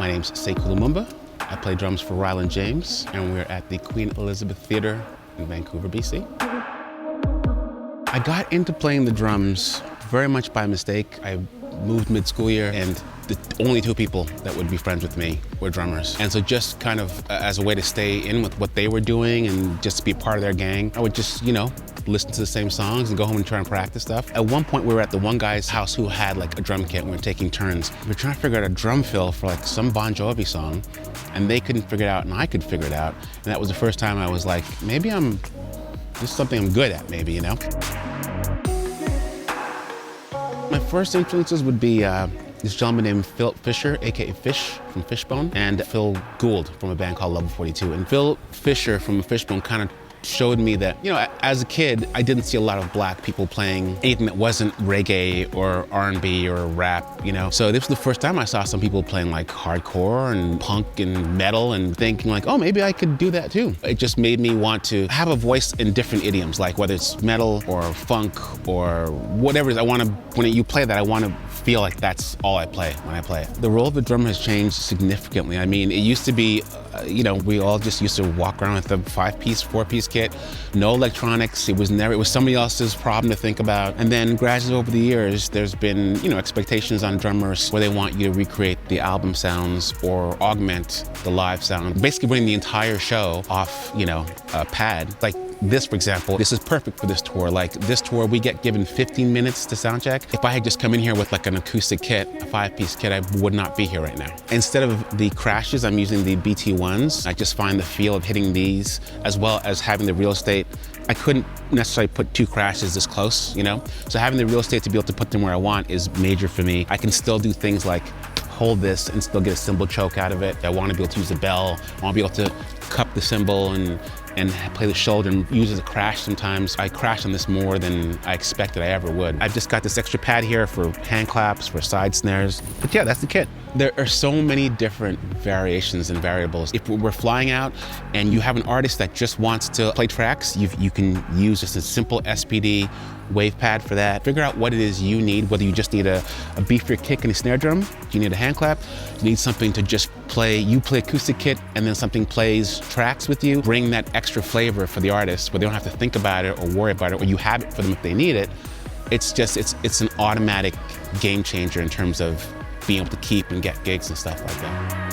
My name's Sekou Lumumba. I play drums for Roland James, and we're at the Queen Elizabeth Theatre in Vancouver, BC. I got into playing the drums very much by mistake. I moved mid-school year, and the only two people that would be friends with me were drummers. And so just kind of as a way to stay in with what they were doing and just to be part of their gang, I would just, listen to the same songs and go home and try and practice stuff. At one point, we were at the one guy's house who had like a drum kit, and we were taking turns. We were trying to figure out a drum fill for like some Bon Jovi song, and they couldn't figure it out, and I could figure it out. And that was the first time I was like, maybe this is something I'm good at, maybe, My first influences would be this gentleman named Phil Fisher, aka Fish from Fishbone, and Phil Gould from a band called Level 42. And Phil Fisher from Fishbone kind of showed me that, as a kid, I didn't see a lot of black people playing anything that wasn't reggae or R&B or rap, So this was the first time I saw some people playing like hardcore and punk and metal and thinking like, oh, maybe I could do that too. It just made me want to have a voice in different idioms, like whether it's metal or funk or whatever it is. When you play that, I want to feel like that's all I play when I play it. The role of the drum has changed significantly. I mean, it used to be, we all just used to walk around with a 5-piece, 4-piece kit, no electronics. It was somebody else's problem to think about. And then gradually over the years, there's been, expectations on drummers where they want you to recreate the album sounds or augment the live sound. Basically bring the entire show off, a pad. Like this, for example, this is perfect for this tour. Like this tour, we get given 15 minutes to sound check. If I had just come in here with like an acoustic kit, a 5-piece kit, I would not be here right now. Instead of the crashes, I'm using the BT ones. I just find the feel of hitting these, as well as having the real estate. I couldn't necessarily put 2 crashes this close, So having the real estate to be able to put them where I want is major for me. I can still do things like hold this and still get a cymbal choke out of it. I want to be able to use a bell. I want to be able to cup the cymbal and play the shoulder and use it as a crash sometimes. I crash on this more than I expected I ever would. I've just got this extra pad here for hand claps, for side snares. But yeah, that's the kit. There are so many different variations and variables. If we're flying out and you have an artist that just wants to play tracks, you can use just a simple SPD wave pad for that. Figure out what it is you need, whether you just need a beefier kick and a snare drum, do you need a hand clap, you need something to just play acoustic kit and then something plays tracks with you. Bring that extra flavor for the artist where they don't have to think about it or worry about it, or you have it for them if they need it. It's an automatic game changer in terms of being able to keep and get gigs and stuff like that.